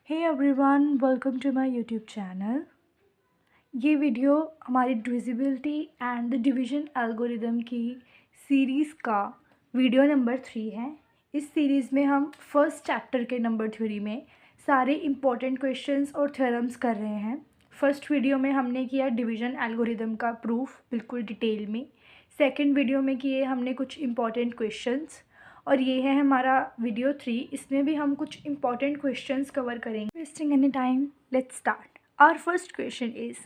Hey everyone, welcome to my YouTube channel. ये video हमारी divisibility and the division algorithm की series का video number 3 है। इस सीरीज़ में हम फर्स्ट चैप्टर के नंबर थ्योरी में सारे इम्पोर्टेंट क्वेश्चंस और थ्योरम्स कर रहे हैं। फर्स्ट वीडियो में हमने किया डिवीजन एल्गोरिदम का प्रूफ बिल्कुल डिटेल में। सेकंड वीडियो में किए हमने कुछ इम्पॉर्टेंट क्वेश्चंस, और ये है हमारा वीडियो 3। इसमें भी हम कुछ इम्पॉर्टेंट क्वेश्चंस कवर करेंगे। Wasting any time, let's start. Our first question is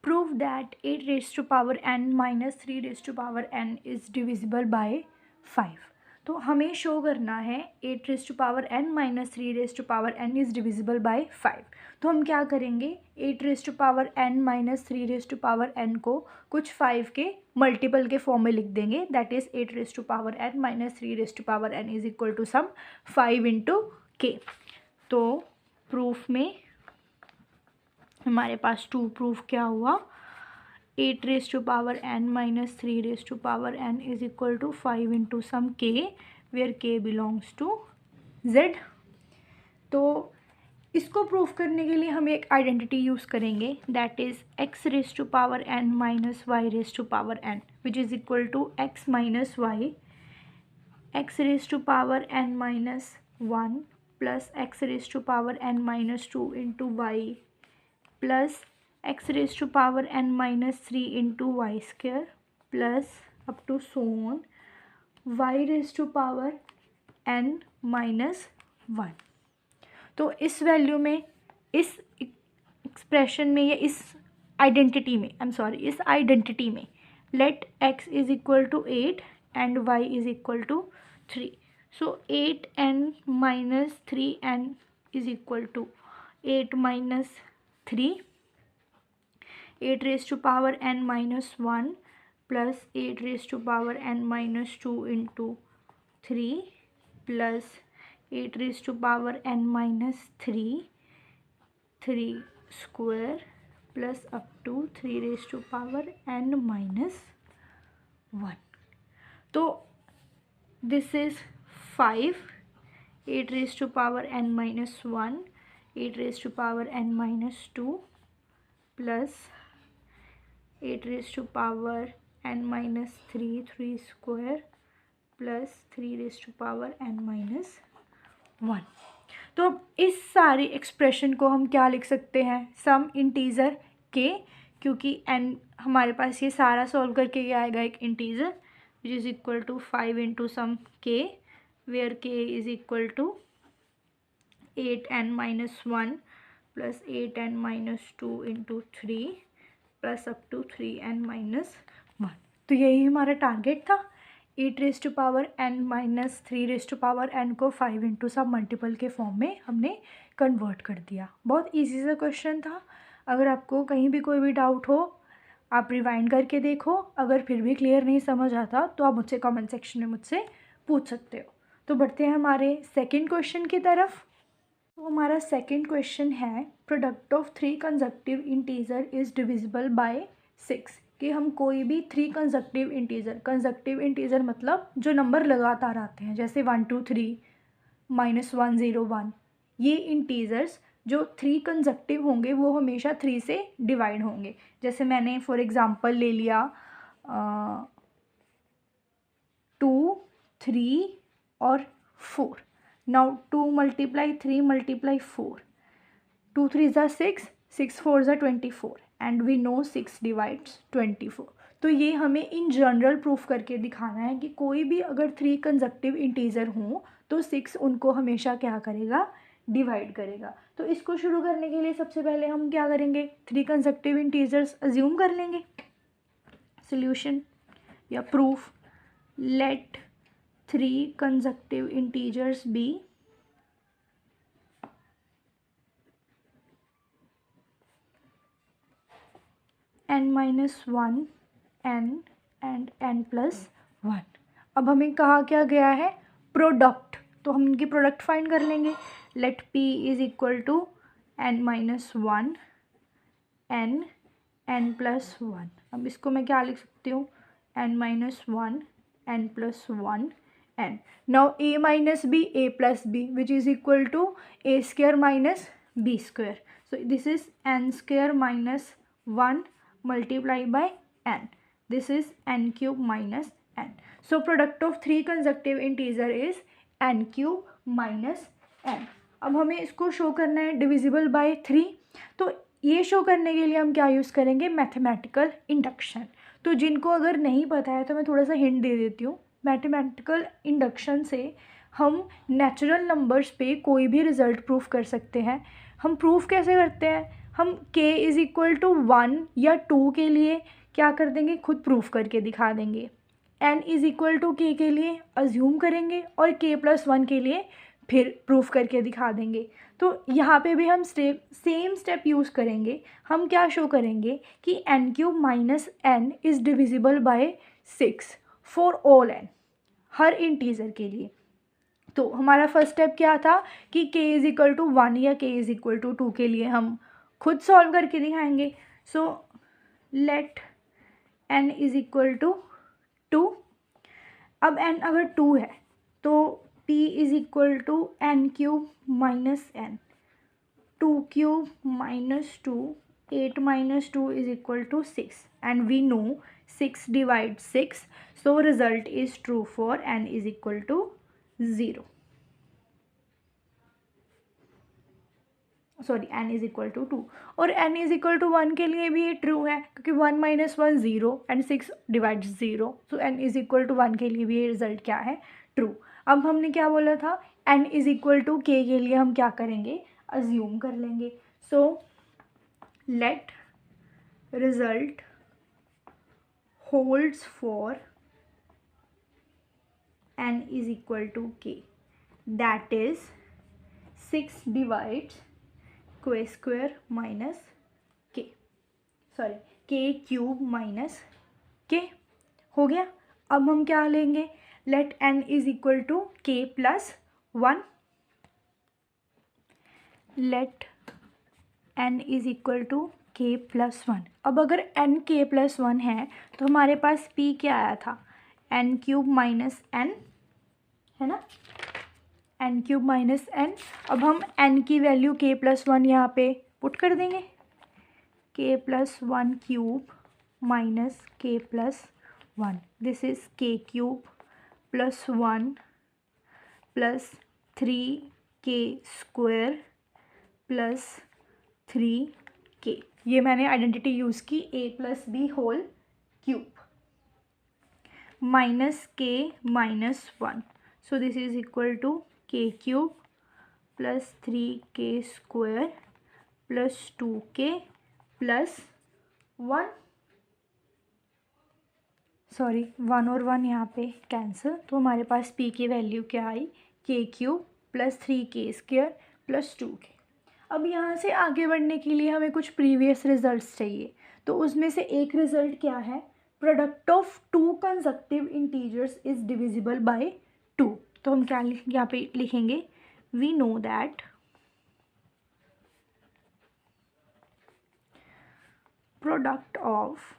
prove that 8 raise to power n minus 3 raise to power n is divisible by 5। तो हमें शो करना है 8 raise to power n minus 3 raise to power n is divisible by 5। तो हम क्या करेंगे, 8 raise to power n minus 3 raise to power n को कुछ 5 के मल्टीपल के फॉर्म में लिख देंगे। That is 8 raise to power n minus 3 raise to power n is equal to some 5 into k। तो प्रूफ में हमारे पास 2 प्रूफ क्या हुआ, 8 raise to power n minus 3 raise to power n is equal to 5 into some k where k belongs to z। तो इसको proof करने के लिए हम एक आइडेंटिटी यूज़ करेंगे, that is x raise to power n minus y raise to power n which is equal to x minus y, x raise to power n minus 1 plus x raise to power n minus 2 into y plus x raise to power n minus 3 into y square plus up to so on y raise to power n minus 1। तो इस value में, इस expression में या इस identity में, इस identity में let x is equal to 8 and y is equal to 3। So 8n minus 3n is equal to 8 minus 3, 8 raise to power n minus 1 plus 8 raise to power n minus 2 into 3 plus 8 raise to power n minus 3 square plus up to 3 raise to power n minus 1। तो this is 5, 8 raise to power n minus 1, 8 raise to power n minus 2 plus 8 raise to power n minus 3 square plus 3 raise to power n minus 1। तो अब इस सारी expression को हम क्या लिख सकते हैं, सम इंटीज़र k, क्योंकि n हमारे पास ये सारा सॉल्व करके ये आएगा एक integer which is equal to 5 into some k where k is equal to 8n minus 1 plus 8n minus 2 into 3 plus up to 3n minus 1। तो यही हमारा टारगेट था। 8 raise to power n minus 3 raise to power n को 5 into सब multiple के form में हमने convert कर दिया। बहुत इजी सा क्वेश्चन था। अगर आपको कहीं भी कोई भी डाउट हो आप रिवाइंड करके देखो। अगर फिर भी क्लियर नहीं समझ आता तो आप मुझसे कमेंट सेक्शन में मुझसे पूछ सकते हो। तो बढ़ते हैं हमारे सेकेंड क्वेश्चन की तरफ। तो हमारा सेकेंड क्वेश्चन है product of 3 consecutive integer is divisible bye 6। कि हम कोई भी 3 कंसेक्टिव इंटीजर मतलब जो नंबर लगातार आते हैं, जैसे 1 2 3 माइनस 1 0 1, ये इंटीजर्स जो 3 कंसेक्टिव होंगे वो हमेशा 3 से डिवाइड होंगे। जैसे मैंने फॉर एग्ज़ाम्पल ले लिया 2 3 और 4। नाउ 2 मल्टीप्लाई 3 मल्टीप्लाई 4, 2 3 ज़ा 6, 6 4 ज़ा 24 एंड वी नो 6 डिवाइड्स 24। तो ये हमें इन जनरल प्रूफ करके दिखाना है कि कोई भी अगर 3 कंसेक्टिव इंटीजर हों तो 6 उनको हमेशा क्या करेगा, डिवाइड करेगा। तो इसको शुरू करने के लिए सबसे पहले हम क्या करेंगे, 3 कंसेक्टिव इंटीजर्स अज्यूम कर लेंगे। सॉल्यूशन या proof, let 3 consecutive integers be n minus 1 n and n plus 1। अब हमें कहा क्या गया है, प्रोडक्ट, तो हम इनकी प्रोडक्ट फाइंड कर लेंगे। Let p is equal to n minus 1 n plus 1। अब इसको मैं क्या लिख सकती हूँ, n minus 1 n plus 1 n। Now a minus b a plus b which is equal to a square minus b square. So this is n square minus 1 multiplied by n. This is n cube minus n. So product of three consecutive integer is n cube minus n. अब हमें इसको show करना है divisible by 3. तो ये show करने के लिए हम क्या यूज़ करेंगे, मैथमेटिकल इंडक्शन. तो जिनको अगर नहीं पता है तो मैं थोड़ा सा हिंट दे देती हूँ. मैथमेटिकल इंडक्शन से हम नेचुरल नंबर्स पे कोई भी रिज़ल्ट प्रूफ कर सकते हैं. हम प्रूफ कैसे करते हैं, हम k इज़ इक्वल टू 1 या 2 के लिए क्या कर देंगे, खुद प्रूफ करके दिखा देंगे. n is equal to k के लिए अज्यूम करेंगे और k प्लस 1 के लिए फिर प्रूफ करके दिखा देंगे. तो यहाँ पे भी हम सेम स्टेप यूज़ करेंगे. हम क्या शो करेंगे कि n cube minus n is divisible bye 6 for all n, her integer के लिए. तो हमारा फर्स्ट स्टेप क्या था कि k इज़ इक्वल टू 1 या k इज़ इक्वल टू 2 के लिए हम खुद सॉल्व करके दिखाएंगे. So let n is equal to 2. अब n अगर 2 है तो p is equal to n cube minus n. 2 cube minus 2, 8 minus 2 is equal to 6 and we know 6 divides 6, so result is true for n is equal to 0. Sorry n is equal to 2. और n is equal to 1 के लिए भी ये true है क्योंकि 1 minus 1 0 and 6 divides 0. So n is equal to 1 के लिए भी ये रिजल्ट क्या है, ट्रू. अब हमने क्या बोला था, n is equal to k के लिए हम क्या करेंगे, अज्यूम कर लेंगे. So let result holds for n is equal to k, that is 6 divides k square minus k, sorry k cube minus k. हो गया. अब हम क्या लेंगे, let n is equal to k plus 1. Let n is equal to k plus 1. अब अगर n k plus 1 है तो हमारे पास p क्या आया था, n क्यूब माइनस n, है ना, n क्यूब माइनस n. अब हम n की वैल्यू k प्लस 1 यहाँ पे पुट कर देंगे, k plus 1 cube minus k plus 1. This is k cube plus 1 plus 3k square plus 3k. ये मैंने आइडेंटिटी यूज़ की a plus B whole cube minus k minus 1. So this is equal to k cube plus 3k square plus 2k plus 1. Sorry 1 और 1 यहाँ पे cancel. तो हमारे पास p की value क्या आई, k cube plus 3k square plus 2k. अब यहाँ से आगे बढ़ने के लिए हमें कुछ प्रीवियस रिजल्ट्स चाहिए. तो उसमें से एक रिजल्ट क्या है, product of two consecutive integers is divisible by 2. तो हम क्या यहाँ पे लिखेंगे, we know that product of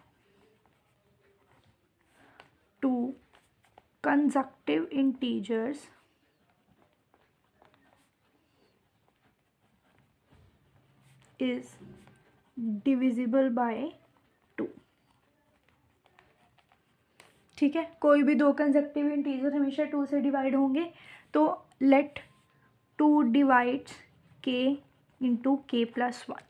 two consecutive integers is divisible by 2. ठीक है, कोई भी दो कंसेक्टिव इंटीजर हमेशा 2 से डिवाइड होंगे. तो let 2 divides k into k plus 1.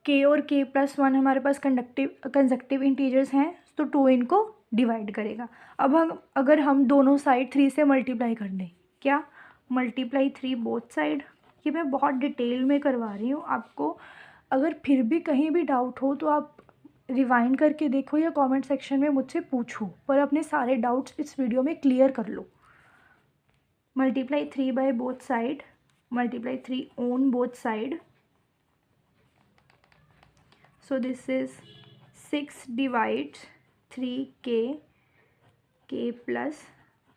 k और k प्लस 1 हमारे पास कंसेक्टिव इंटीजर्स हैं, तो 2 इनको डिवाइड करेगा. अब हम अगर हम दोनों साइड 3 से मल्टीप्लाई कर दें, क्या मल्टीप्लाई 3 बोथ साइड. ये मैं बहुत डिटेल में करवा रही हूँ आपको. अगर फिर भी कहीं भी डाउट हो तो आप रिवाइंड करके देखो या कमेंट सेक्शन में मुझसे पूछो, पर अपने सारे डाउट्स इस वीडियो में क्लियर कर लो. Multiply 3 by both side, multiply 3 on both side. So this is 6 divides 3k k plus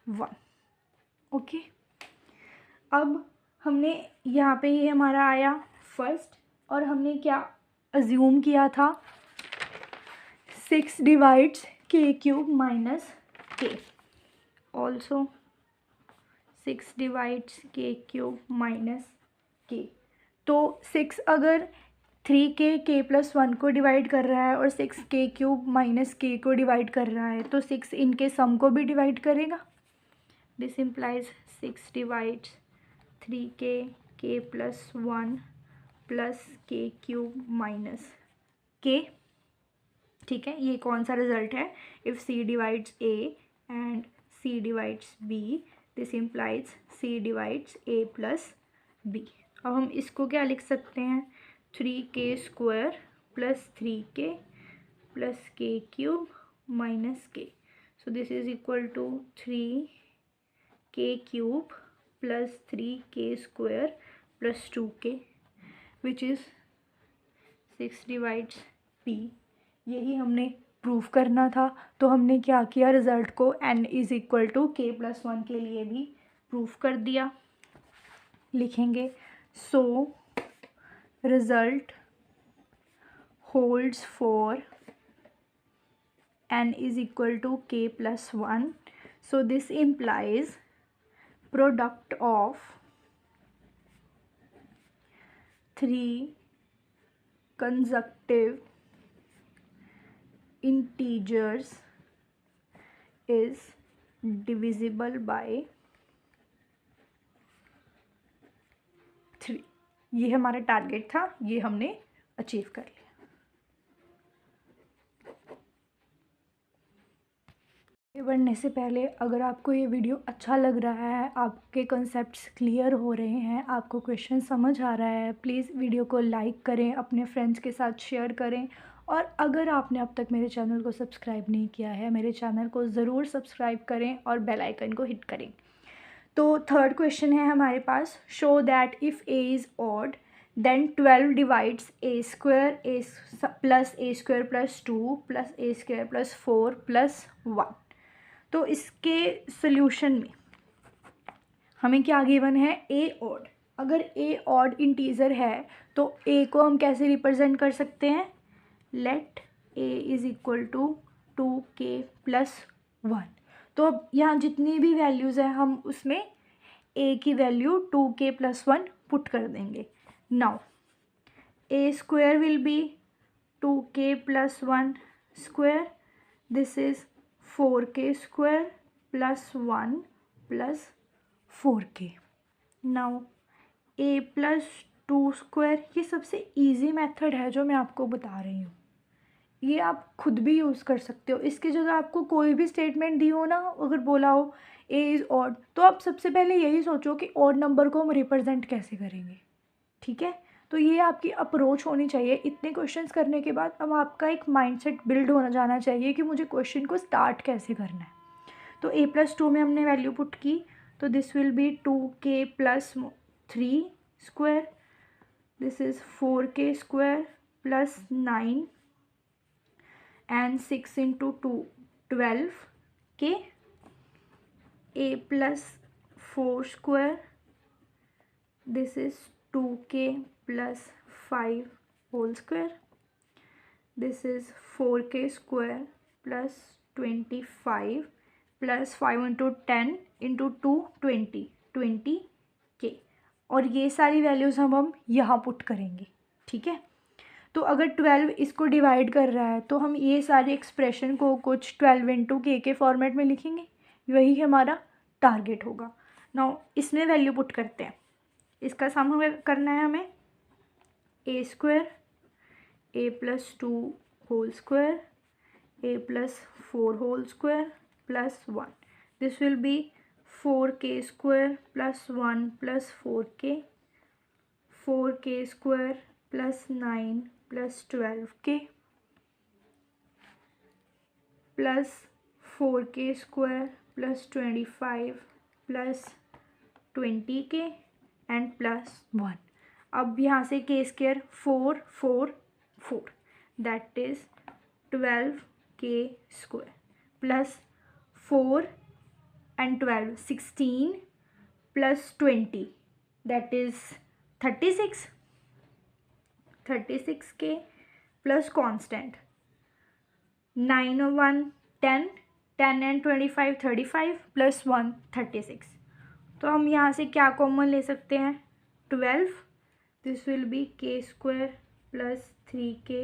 1. Okay. अब हमने यहाँ पे ये हमारा आया फर्स्ट, और हमने क्या अज्यूम किया था, 6 divides k cube minus k. Also 6 divides k cube minus k. तो 6 अगर 3k+1 को डिवाइड कर रहा है और 6k³ - k को डिवाइड कर रहा है तो 6 इनके सम को भी डिवाइड करेगा. This implies 6 divides 3k+1 + k³ - k. ठीक है, ये कौन सा रिजल्ट है? If C divides A and C divides B, this implies C divides A + B. अब हम इसको क्या लिख सकते हैं? 3k² + 3k + k³ - k. So this is equal to 3k³ + 3k² + 2k, which is 6 divides p. यही हमने प्रूव करना था. तो हमने क्या किया, रिज़ल्ट को n = k+1 के लिए भी प्रूव कर दिया. लिखेंगे so result holds for n = k+1. So this implies product of 3 consecutive integers is divisible by 3. ये हमारा टारगेट था, ये हमने अचीव कर लिया. बढ़ने से पहले अगर आपको ये वीडियो अच्छा लग रहा है, आपके कॉन्सेप्ट्स क्लियर हो रहे हैं, आपको क्वेश्चन समझ आ रहा है, प्लीज़ वीडियो को लाइक करें, अपने फ्रेंड्स के साथ शेयर करें. और अगर आपने अब तक मेरे चैनल को सब्सक्राइब नहीं किया है, मेरे चैनल को ज़रूर सब्सक्राइब करें और बेल आइकन को हिट करें. तो थर्ड क्वेश्चन है हमारे पास, show that if a is odd then 12 divides a² + a² + 2 + a² + 4 + 1. तो इसके सोल्यूशन में हमें क्या गिवन है? a odd. अगर a ऑड इंटीजर है तो a को हम कैसे रिप्रेजेंट कर सकते हैं? Let a = 2k+1. तो अब यहाँ जितनी भी वैल्यूज़ हैं हम उसमें a की वैल्यू 2k+1 पुट कर देंगे. Now a² will be 2k+1 square. This is 4k² + 1 + 4k. Now a + 2² ये सबसे इजी मेथड है जो मैं आपको बता रही हूँ. ये आप खुद भी यूज़ कर सकते हो. इसकी जगह आपको कोई भी स्टेटमेंट दी हो ना, अगर बोला हो a इज़ ऑड, तो आप सबसे पहले यही सोचो कि ऑड नंबर को हम रिप्रेजेंट कैसे करेंगे. ठीक है, तो ये आपकी अप्रोच होनी चाहिए. इतने क्वेश्चंस करने के बाद अब आपका एक माइंडसेट बिल्ड होना जाना चाहिए कि मुझे क्वेश्चन को स्टार्ट कैसे करना है. तो a + 2 में हमने वैल्यू पुट की, तो this will be 2k + 3 square. This is 4k² + 9 and 6 × 2 12k. a + 4², this is 2k + 5 whole square. This is 4k² + 25 + 5 × 10 × 2 20 20k. और ये सारी वैल्यूज़ हम यहाँ पुट करेंगे. ठीक है, तो अगर 12 इसको डिवाइड कर रहा है तो हम ये सारी एक्सप्रेशन को कुछ 12 × k के फॉर्मेट में लिखेंगे. वही हमारा टारगेट होगा. नाउ इसमें वैल्यू पुट करते हैं. इसका सम हमें करना है. हमें a² a + 2 whole square a + 4 whole square + 1. This will be 4k² + 1 + 4k, 4k² + 9 + 12k plus 4k² + 25 + 20k and plus 1. अब यहाँ से k² 4 4 4, that is 12k² plus 4 and 12 16 plus 20, that is 36. 36k plus constant 9 और 1 10, 10 and 25 35 plus 1 36. तो हम यहाँ से क्या common ले सकते हैं? 12. this will be k square plus 3k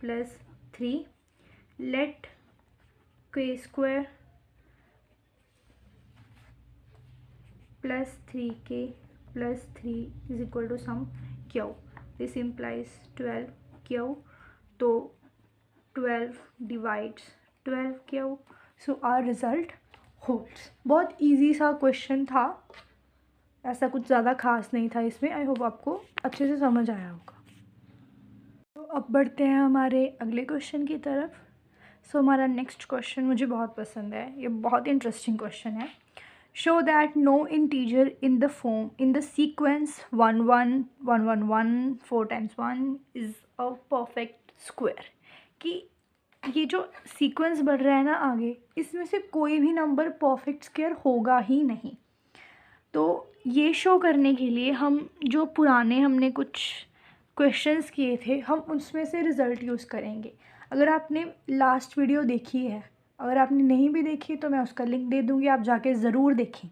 plus 3. Let k square plus 3k plus 3 is equal to sum q. This implies 12q. तो 12 divides 12q. So our result holds. बहुत easy सा क्वेश्चन था, ऐसा कुछ ज़्यादा खास नहीं था इसमें. आई होप आपको अच्छे से समझ आया होगा. तो अब बढ़ते हैं हमारे अगले क्वेश्चन की तरफ. सो हमारा नेक्स्ट क्वेश्चन मुझे बहुत पसंद है, ये बहुत इंटरेस्टिंग क्वेश्चन है. Show that no integer in the sequence 1 1 1 1 1 4 times 1 is a perfect square. कि ये जो सीक्वेंस बढ़ रहा है ना आगे, इसमें से कोई भी नंबर परफेक्ट स्क्वायर होगा ही नहीं. तो ये शो करने के लिए हम जो पुराने हमने कुछ क्वेश्चंस किए थे, हम उसमें से रिज़ल्ट यूज़ करेंगे. अगर आपने लास्ट वीडियो देखी है, अगर आपने नहीं भी देखी तो मैं उसका लिंक दे दूँगी, आप जाके ज़रूर देखें.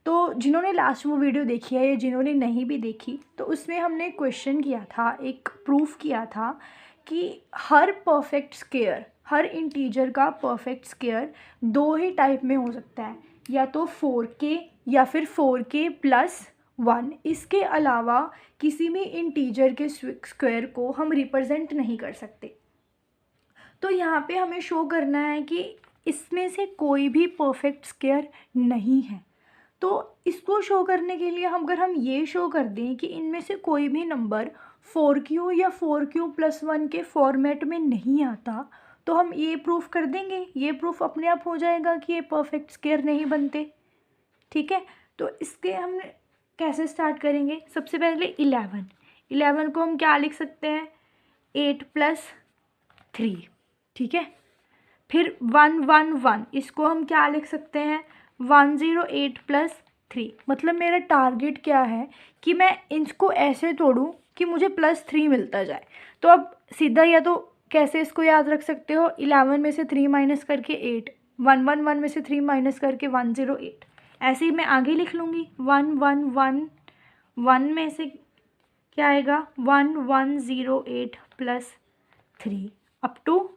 तो जिन्होंने लास्ट वो वीडियो देखी है या जिन्होंने नहीं भी देखी, तो उसमें हमने क्वेश्चन किया था, एक प्रूफ किया था कि हर परफेक्ट स्क्वायर, हर इंटीजर का परफेक्ट स्क्वायर दो ही टाइप में हो सकता है, या तो 4k या फिर 4k प्लस 1. इसके अलावा किसी भी इंटीजर के स्क्वायर को हम रिप्रेजेंट नहीं कर सकते. तो यहाँ पे हमें शो करना है कि इसमें से कोई भी परफेक्ट स्क्वायर नहीं है. तो इसको शो करने के लिए अगर हम ये शो कर दें कि इनमें से कोई भी नंबर 4q या 4q प्लस 1 के फॉर्मेट में नहीं आता, तो हम ये प्रूफ कर देंगे. ये प्रूफ अपने आप हो जाएगा कि ये परफेक्ट स्क्वायर नहीं बनते. ठीक है, तो इसके हम कैसे स्टार्ट करेंगे. सबसे पहले 11 को हम क्या लिख सकते हैं, 8 प्लस 3. ठीक है, फिर 111, इसको हम क्या लिख सकते हैं, 108 प्लस 3. मतलब मेरा टारगेट क्या है कि मैं इसको ऐसे तोड़ूं कि मुझे +3 मिलता जाए. तो अब सीधा या तो कैसे इसको याद रख सकते हो, 11 में से 3 माइनस करके 8, 111 में से 3 माइनस करके 108. ऐसे ही मैं आगे लिख लूँगी. 1 में से क्या आएगा, 1108 प्लस 3 अप टू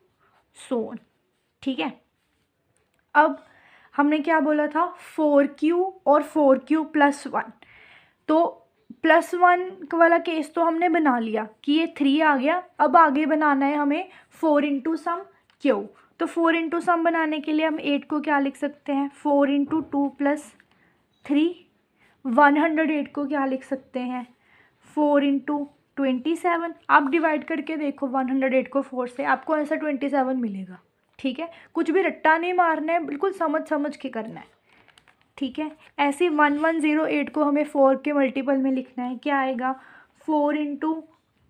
सोन. ठीक है, अब हमने क्या बोला था, 4q और 4q प्लस 1. तो +1 वाला केस तो हमने बना लिया कि ये 3 आ गया. अब आगे बनाना है हमें 4 इंटू सम q. तो 4 इंटू सम बनाने के लिए हम 8 को क्या लिख सकते हैं, 4 इंटू 2 प्लस 3. 108 को क्या लिख सकते हैं, 4 इंटू 27. आप डिवाइड करके देखो 108 को 4 से, आपको ऐसा 27 मिलेगा. ठीक है, कुछ भी रट्टा नहीं मारना है, बिल्कुल समझ के करना है. ठीक है, ऐसे 1108 को हमें 4 के मल्टीपल में लिखना है. क्या आएगा, 4 इंटू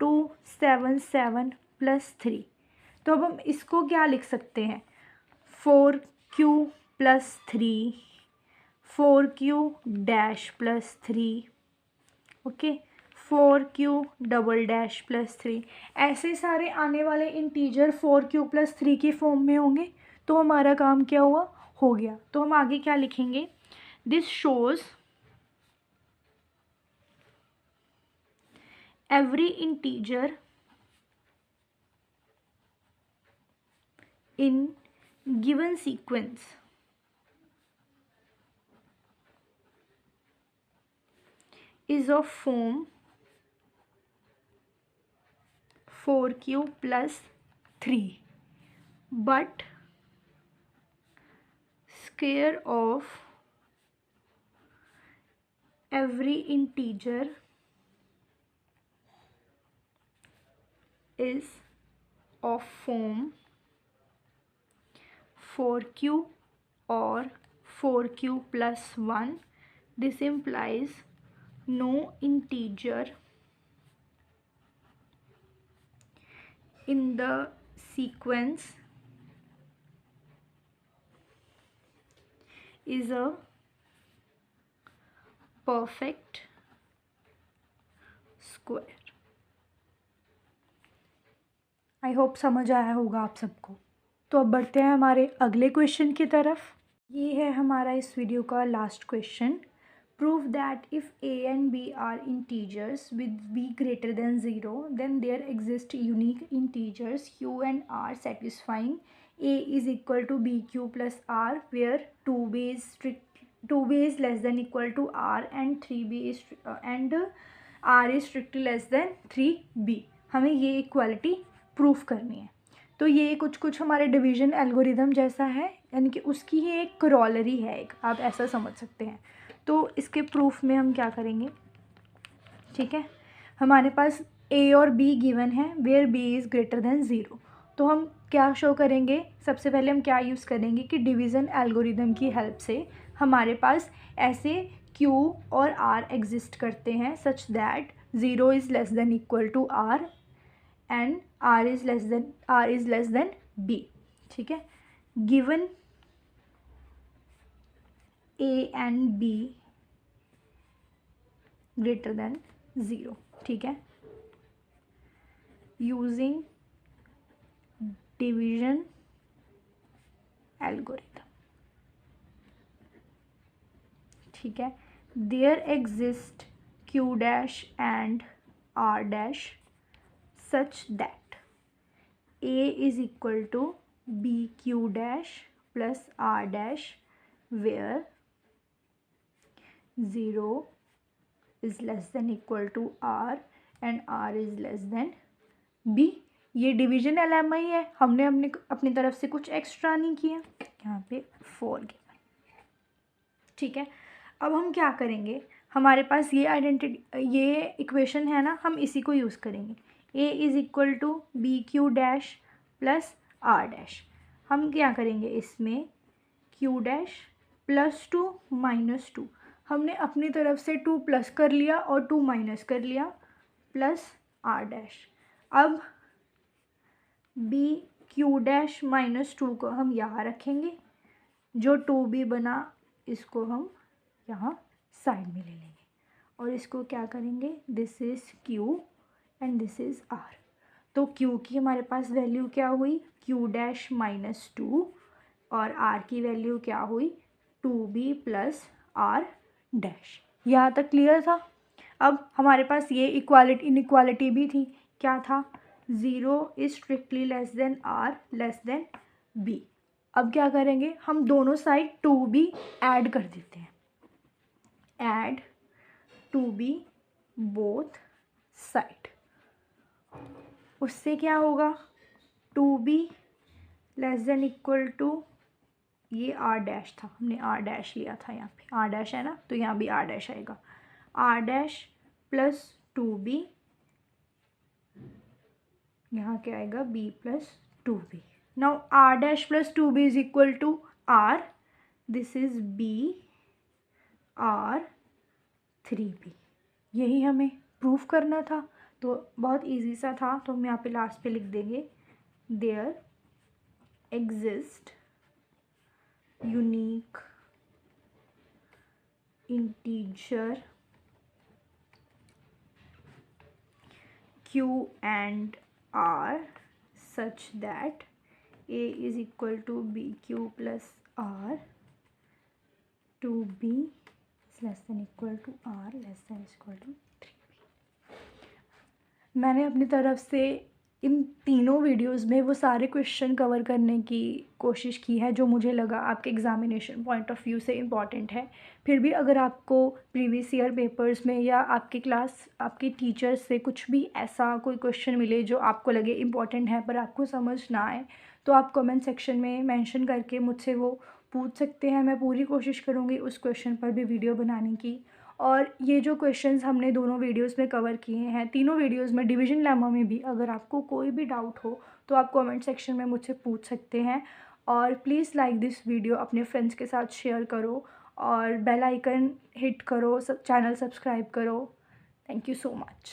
277 प्लस 3. तो अब हम इसको क्या लिख सकते हैं, 4q plus 3, 4q dash plus 3. Okay, 4q double dash plus 3. ऐसे सारे आने वाले इंटीजर 4q प्लस 3 की फॉर्म में होंगे. तो हमारा काम क्या हुआ, हो गया. तो हम आगे क्या लिखेंगे, this shows every integer in given sequence is of form 4q plus 3, but square of every integer is of form 4q or 4q plus 1. This implies no integer in the sequence is a perfect square. I hope समझ आया होगा आप सबको. तो अब बढ़ते हैं हमारे अगले क्वेश्चन की तरफ. ये है हमारा इस वीडियो का last question. prove that if a and b are integers with b greater than 0, then there exist unique integers q and r satisfying a is equal to bq plus r, where 2b is less than equal to r and 3b is and r is strictly less than 3b. हमें ये equality proof करनी है। तो ये कुछ हमारे division algorithm जैसा है, यानी कि उसकी ही एक क्रॉलरी है, एक आप ऐसा समझ सकते हैं। तो इसके प्रूफ में हम क्या करेंगे, ठीक है, हमारे पास ए और बी गिवन है where B is greater than 0। तो हम क्या शो करेंगे, सबसे पहले हम क्या यूज़ करेंगे कि डिवीज़न एल्गोरिदम की हेल्प से हमारे पास ऐसे Q और R एग्जिस्ट करते हैं such that 0 is less than equal to R and R is less than B, ठीक है। Given A and B greater than 0, ठीक है, यूजिंग डिवीजन एल्गोरिथम, ठीक है। There exist Q dash and R dash such that A is equal to BQ dash plus R dash where 0 is less than equal to R and R is less than B। ये division LMI है, हमने अपनी तरफ से कुछ extra नहीं किया, यहाँ पे 4 गिवन, ठीक है। अब हम क्या करेंगे, हमारे पास ये इक्वेशन है ना, हम इसी को यूज़ करेंगे। A is equal to BQ dash plus R dash, हम क्या करेंगे इसमें Q डैश प्लस 2 माइनस 2, हमने अपनी तरफ से 2 प्लस कर लिया और 2 माइनस कर लिया, प्लस R डैश। अब BQ डैश माइनस 2 को हम यहाँ रखेंगे, जो 2B बना इसको हम यहाँ साइड में ले लेंगे और इसको क्या करेंगे, this is Q and this is R। तो Q की हमारे पास वैल्यू क्या हुई, Q डैश माइनस 2 और R की वैल्यू क्या हुई 2B प्लस R डैश। यहाँ तक क्लियर था। अब हमारे पास ये इनइक्वालिटी भी थी, क्या था, 0 is strictly less than R less than B। अब क्या करेंगे, हम दोनों साइड 2B ऐड कर देते हैं, ऐड 2B बोथ साइड। उससे क्या होगा, 2B less than equal to, ये R डैश था, हमने R डैश लिया था, यहाँ पे R डैश है ना, तो यहाँ भी R डैश आएगा, R डैश प्लस 2B, यहाँ क्या आएगा B plus 2B। Now R dash plus 2B is equal to R, this is B R 3B। यही हमें प्रूफ करना था, तो बहुत इजी सा था, तो हम यहाँ पे लास्ट पे लिख देंगे there exist unique integer Q and R such that A is equal to BQ plus R, 2B is less than equal to R less than equal to 3B। मैंने अपनी तरफ से इन तीनों वीडियोस में वो सारे क्वेश्चन कवर करने की कोशिश की है जो मुझे लगा आपके एग्ज़ामिनेशन पॉइंट ऑफ व्यू से इम्पॉर्टेंट है। फिर भी अगर आपको प्रीवियस ईयर पेपर्स में या आपकी क्लास आपके टीचर्स से कुछ भी ऐसा कोई क्वेश्चन मिले जो आपको लगे इम्पॉर्टेंट है पर आपको समझ ना आए, तो आप कमेंट सेक्शन में मेंशन करके मुझसे वो पूछ सकते हैं। मैं पूरी कोशिश करूँगी उस क्वेश्चन पर भी वीडियो बनाने की। और ये जो क्वेश्चंस हमने दोनों वीडियोस में कवर किए हैं, तीनों वीडियोस में डिवीजन लेमा में भी, अगर आपको कोई भी डाउट हो तो आप कमेंट सेक्शन में मुझसे पूछ सकते हैं। और प्लीज़ लाइक दिस वीडियो, अपने फ्रेंड्स के साथ शेयर करो और बेल आइकन हिट करो, चैनल सब्सक्राइब करो। Thank you so much.